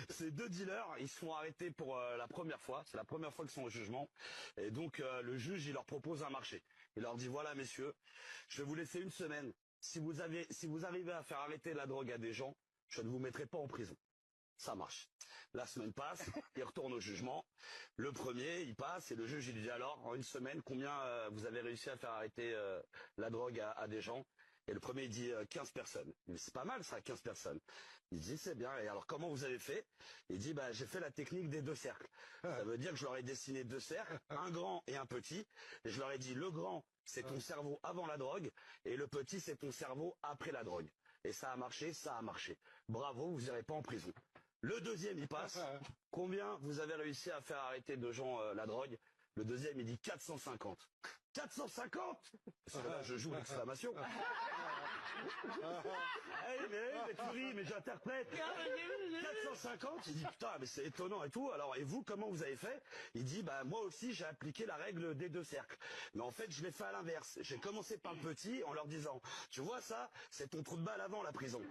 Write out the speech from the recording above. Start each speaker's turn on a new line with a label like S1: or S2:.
S1: Ces deux dealers, ils se font arrêter pour la première fois. C'est la première fois qu'ils sont au jugement. Et donc, le juge, il leur propose un marché. Il leur dit, voilà, messieurs, je vais vous laisser une semaine. Si vous arrivez à faire arrêter la drogue à des gens, je ne vous mettrai pas en prison. Ça marche. La semaine passe, il retourne au jugement. Le premier, il passe et le juge, il lui dit alors, en une semaine, combien vous avez réussi à faire arrêter la drogue à des gens? Et le premier, il dit 15 personnes. Il dit, c'est pas mal ça, 15 personnes. Il dit, c'est bien. Et alors, comment vous avez fait? Il dit, bah, j'ai fait la technique des deux cercles. Ça veut dire que je leur ai dessiné deux cercles, un grand et un petit. Et je leur ai dit, le grand, c'est ton cerveau avant la drogue, et le petit, c'est ton cerveau après la drogue. Et ça a marché, ça a marché. Bravo, vous n'irez pas en prison. Le deuxième, il passe. Combien vous avez réussi à faire arrêter de gens la drogue? Le deuxième, il dit 450. 450? Parce que là, je joue l'exclamation. Mais tu ris, mais j'interprète. 450, il dit putain, mais c'est étonnant et tout. Alors, et vous, comment vous avez fait? Il dit, bah moi aussi, j'ai appliqué la règle des deux cercles. Mais en fait, je l'ai fait à l'inverse. J'ai commencé par le petit en leur disant, tu vois ça, c'est ton trou de balle avant la prison.